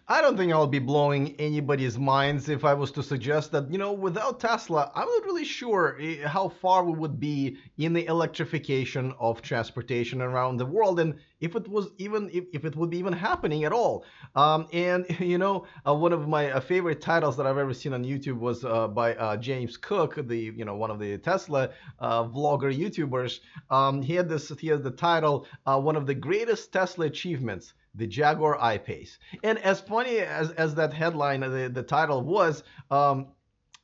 I don't think I'll be blowing anybody's minds if I was to suggest that, without Tesla, I'm not really sure how far we would be in the electrification of transportation around the world, and if it would be even happening at all. And one of my favorite titles that I've ever seen on YouTube was by James Cook, one of the Tesla vlogger YouTubers. He had the title, one of the greatest Tesla achievements, the Jaguar I-Pace. And as funny as that headline, the title was,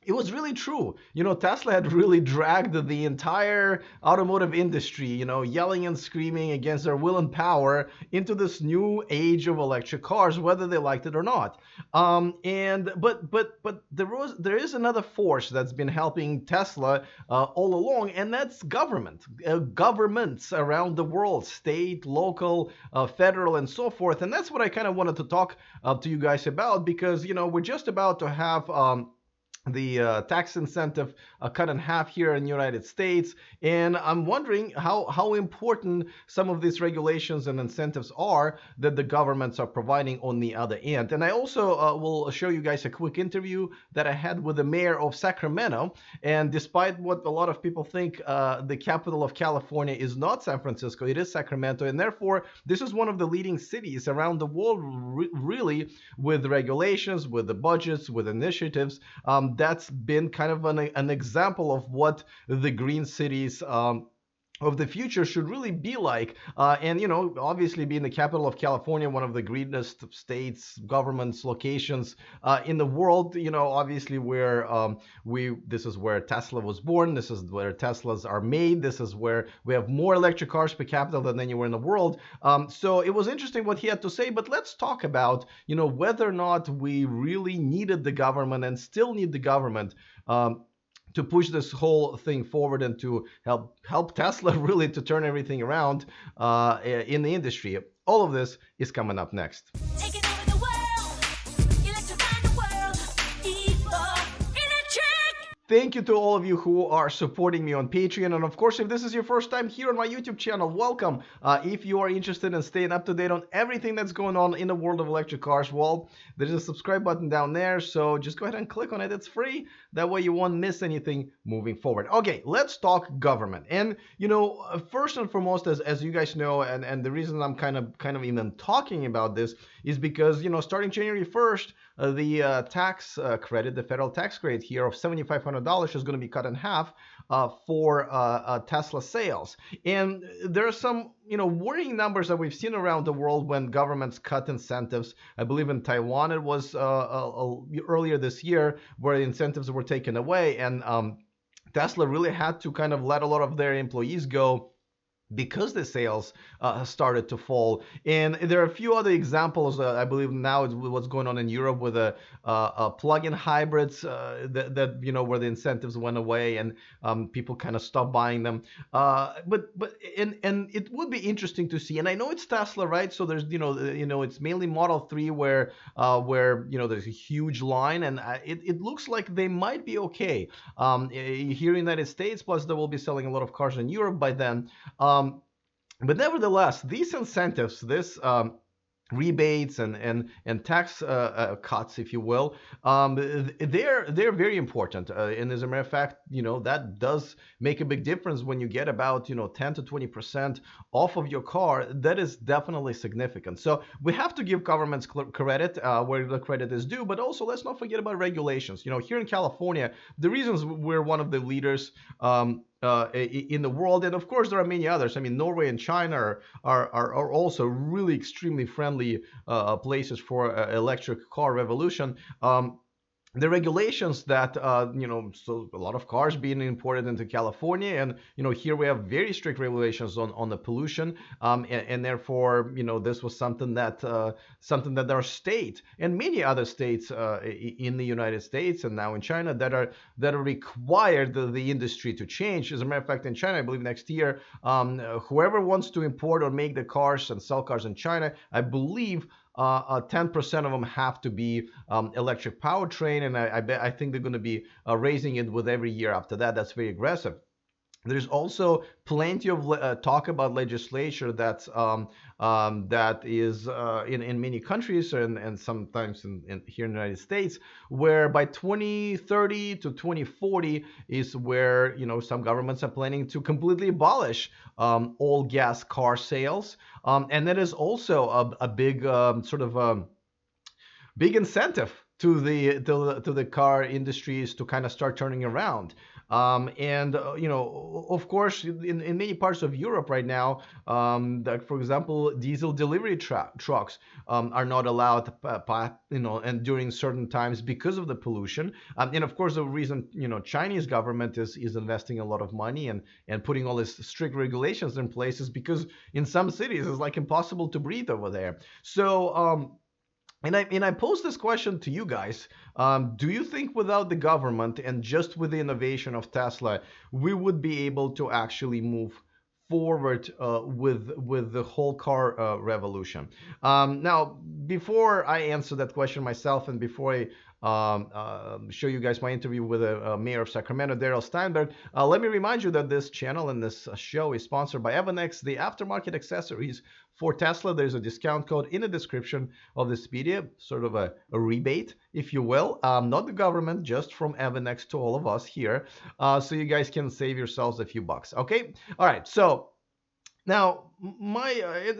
it was really true. Tesla had really dragged the entire automotive industry, yelling and screaming against their will and power into this new age of electric cars, whether they liked it or not. But there is another force that's been helping Tesla all along, and that's government, governments around the world, state, local, federal, and so forth. And that's what I kind of wanted to talk to you guys about, because we're just about to have the tax incentive cut in half here in the United States. And I'm wondering how important some of these regulations and incentives are that the governments are providing on the other end. And I also will show you guys a quick interview that I had with the mayor of Sacramento. And despite what a lot of people think, the capital of California is not San Francisco, it is Sacramento. And therefore, this is one of the leading cities around the world, really, with regulations, with the budgets, with initiatives. That's been kind of an example of what the green cities of the future should really be like. And obviously, being the capital of California, one of the greenest states, governments, locations in the world, obviously where this is where Tesla was born, this is where Teslas are made, this is where we have more electric cars per capita than anywhere in the world. So it was interesting what he had to say. But let's talk about whether or not we really needed the government and still need the government to push this whole thing forward and to help Tesla really to turn everything around in the industry. All of this is coming up next. Taking over the world, electrifying the world, electric. Thank you to all of you who are supporting me on Patreon. And of course, if this is your first time here on my YouTube channel, welcome. If you are interested in staying up to date on everything that's going on in the world of electric cars, well, there's a subscribe button down there. So just go ahead and click on it. It's free. That way you won't miss anything moving forward. Okay, let's talk government. And, first and foremost, as you guys know, and the reason I'm kind of even talking about this is because, starting January 1st, the tax credit, the federal tax credit here of $7,500 is going to be cut in half for Tesla sales. And there are some, worrying numbers that we've seen around the world when governments cut incentives. I believe in Taiwan it was earlier this year where the incentives were taken away, and Tesla really had to kind of let a lot of their employees go because the sales started to fall. And there are a few other examples. I believe now it's what's going on in Europe with plug-in hybrids that where the incentives went away and people kind of stopped buying them. But it would be interesting to see. And I know it's Tesla, right? So there's it's mainly Model 3 where there's a huge line, and it looks like they might be okay here in the United States. Plus, they will be selling a lot of cars in Europe by then. But nevertheless, these incentives, this rebates and tax cuts, if you will, they're very important. And as a matter of fact, that does make a big difference when you get about 10 to 20% off of your car. That is definitely significant. So we have to give governments credit where the credit is due, but also let's not forget about regulations. Here in California, the reasons we're one of the leaders in the world, and of course there are many others. I mean, Norway and China are also really extremely friendly places for electric car revolution. The regulations that so a lot of cars being imported into California, and here we have very strict regulations on the pollution, and therefore this was something that our state and many other states in the United States and now in China that are required the industry to change. As a matter of fact, in China, I believe next year, whoever wants to import or make the cars and sell cars in China, I believe 10% of them have to be electric powertrain, and I think they're going to be raising it with every year after that. That's very aggressive. There's also plenty of talk about legislature that is in many countries and sometimes here in the United States, where by 2030 to 2040 is where some governments are planning to completely abolish all gas car sales, and that is also a big sort of big incentive to the car industries to kind of start turning around. And of course, in many parts of Europe right now, that for example, diesel delivery trucks are not allowed to and during certain times because of the pollution. And of course, the reason Chinese government is investing a lot of money and putting all these strict regulations in place is because in some cities it's like impossible to breathe over there. So and I pose this question to you guys. Do you think without the government and just with the innovation of Tesla, we would be able to actually move forward with the whole car revolution? Now, before I answer that question myself and before I show you guys my interview with the mayor of Sacramento, Darrell Steinberg, let me remind you that this channel and this show is sponsored by Evanex, the aftermarket accessories for Tesla. There's a discount code in the description of this video, sort of a rebate, if you will. Not the government, just from Evanex to all of us here. So you guys can save yourselves a few bucks. Okay? All right. So now,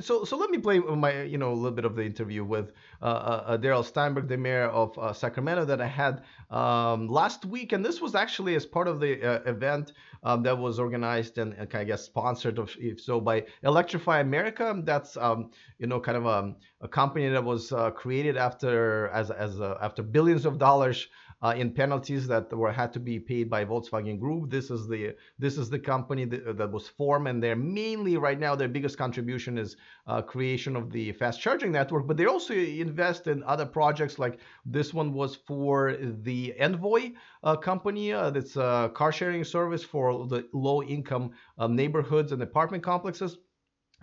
so let me play my a little bit of the interview with Darrell Steinberg, the mayor of Sacramento, that I had last week, and this was actually as part of the event that was organized and I guess sponsored, if so, by Electrify America. That's kind of a company that was created after billions of dollars in penalties that had to be paid by Volkswagen Group. This is the company that was formed, and they're mainly right now their biggest contribution is creation of the fast charging network. But they also invest in other projects, like this one was for the Envoy company. That's a car sharing service for the low income neighborhoods and apartment complexes.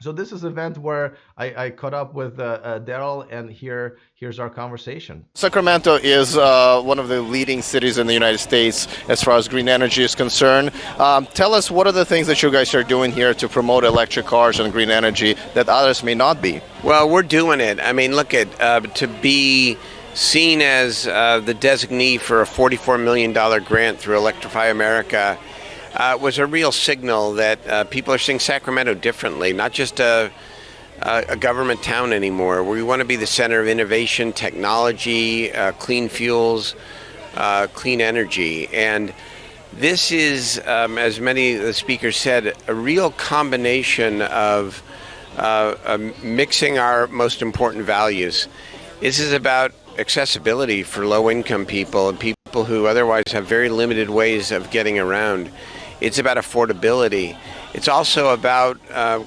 So this is an event where I caught up with Darrell, and here's our conversation. Sacramento is one of the leading cities in the United States as far as green energy is concerned. Tell us, what are the things that you guys are doing here to promote electric cars and green energy that others may not be? Well, we're doing it. I mean, look at to be seen as the designee for a $44 million grant through Electrify America was a real signal that people are seeing Sacramento differently, not just a government town anymore. We want to be the center of innovation, technology, clean fuels, clean energy. And this is, as many of the speakers said, a real combination of mixing our most important values. This is about accessibility for low-income people and people who otherwise have very limited ways of getting around. It's about affordability. It's also about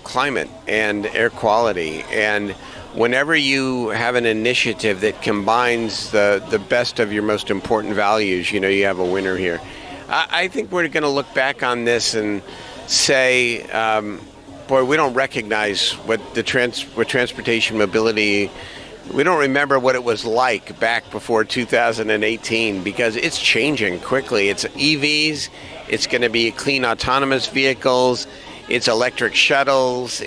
climate and air quality. And whenever you have an initiative that combines the best of your most important values, you have a winner here. I think we're going to look back on this and say, boy, we don't recognize what transportation mobility. We don't remember what it was like back before 2018, because it's changing quickly. It's EVs. It's going to be clean autonomous vehicles. It's electric shuttles.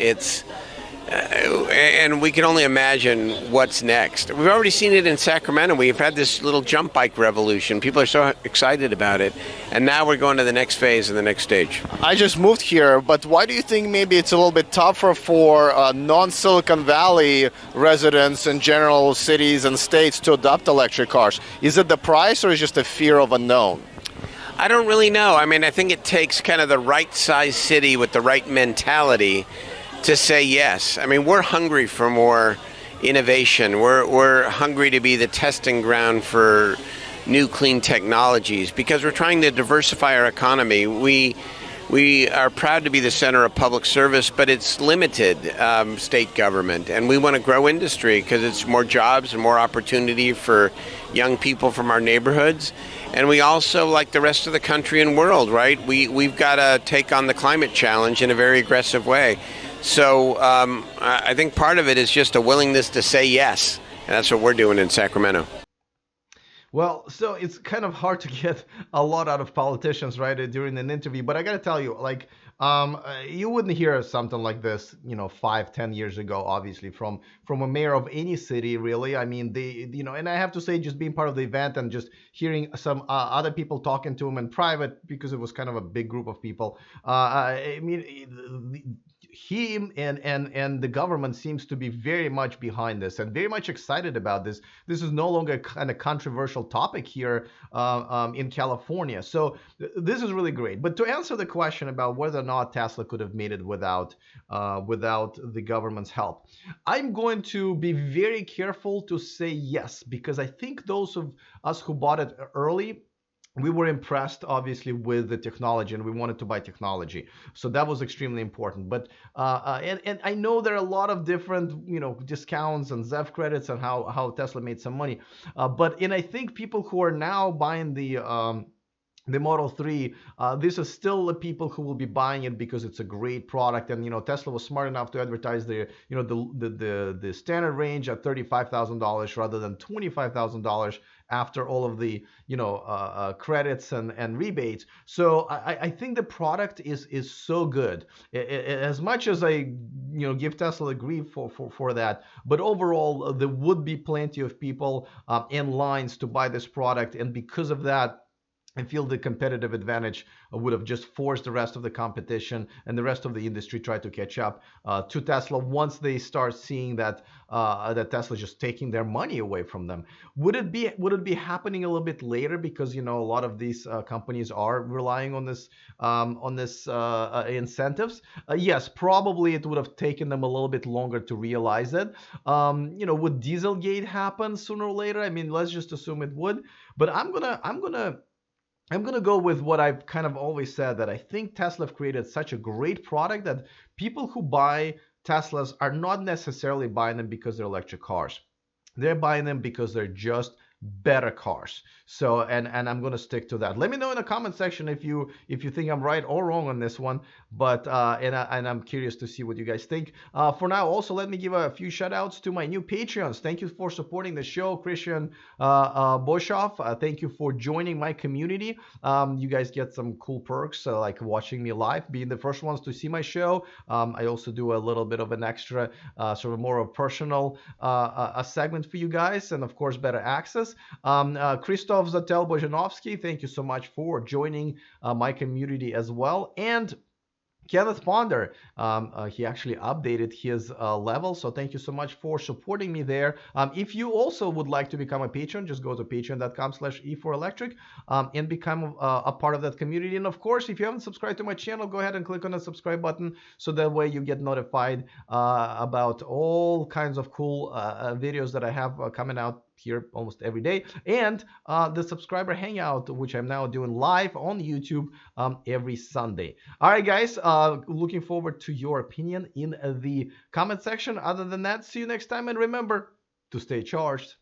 And we can only imagine what's next. We've already seen it in Sacramento. We've had this little jump bike revolution. People are so excited about it. And now we're going to the next phase and the next stage. I just moved here, but why do you think maybe it's a little bit tougher for non-Silicon Valley residents in general cities and states to adopt electric cars? Is it the price, or is it just a fear of unknown? I don't really know. I mean, I think it takes kind of the right size city with the right mentality to say yes. I mean, we're hungry for more innovation. We're hungry to be the testing ground for new clean technologies because we're trying to diversify our economy. We are proud to be the center of public service, but it's limited state government. And we want to grow industry because it's more jobs and more opportunity for young people from our neighborhoods. And we also, like the rest of the country and world, right? We've got to take on the climate challenge in a very aggressive way. So I think part of it is just a willingness to say yes. And that's what we're doing in Sacramento. Well, so it's kind of hard to get a lot out of politicians, right, during an interview. But I gotta tell you, like, you wouldn't hear something like this, 5, 10 years ago, obviously, from a mayor of any city, really. I mean, and I have to say, just being part of the event and just hearing some other people talking to him in private, because it was kind of a big group of people. I mean, him and the government seems to be very much behind this and very much excited about this. This is no longer a kind of controversial topic here in California. So this is really great. But to answer the question about whether or not Tesla could have made it without the government's help, I'm going to be very careful to say yes, because I think those of us who bought it early, we were impressed obviously with the technology and we wanted to buy technology, so that was extremely important. But and I know there are a lot of different discounts and ZEV credits and how Tesla made some money, but I think people who are now buying the Model 3, these are still the people who will be buying it because it's a great product. And Tesla was smart enough to advertise the standard range at $35,000 rather than $25,000 after all of the credits and rebates. So I think the product is so good. As much as I give Tesla grief for that, but overall there would be plenty of people in lines to buy this product, and because of that, I feel the competitive advantage would have just forced the rest of the competition and the rest of the industry try to catch up to Tesla once they start seeing that that Tesla is just taking their money away from them. Would it be happening a little bit later because a lot of these companies are relying on this incentives? Yes, probably it would have taken them a little bit longer to realize it. Would Dieselgate happen sooner or later? I mean, let's just assume it would. But I'm gonna go with what I've kind of always said, that I think Tesla have created such a great product that people who buy Teslas are not necessarily buying them because they're electric cars. They're buying them because they're just better cars. So and I'm going to stick to that. Let me know in the comment section if you think I'm right or wrong on this one. But and I'm curious to see what you guys think. For now, also let me give a few shout outs to my new Patreons. Thank you for supporting the show, Christian Boshoff. Thank you for joining my community. You guys get some cool perks like watching me live, being the first ones to see my show. I also do a little bit of an extra sort of more of personal a segment for you guys, and of course better access. Krzysztof Zatel Bojanovsky, thank you so much for joining my community as well. And Kenneth Ponder, he actually updated his level, so thank you so much for supporting me there. If you also would like to become a patron, just go to patreon.com/e4electric and become a part of that community. And of course, if you haven't subscribed to my channel, go ahead and click on the subscribe button, so that way you get notified about all kinds of cool videos that I have coming out here almost every day, and the subscriber hangout, which I'm now doing live on YouTube every Sunday. All right, guys, looking forward to your opinion in the comment section. Other than that, see you next time, and remember to stay charged.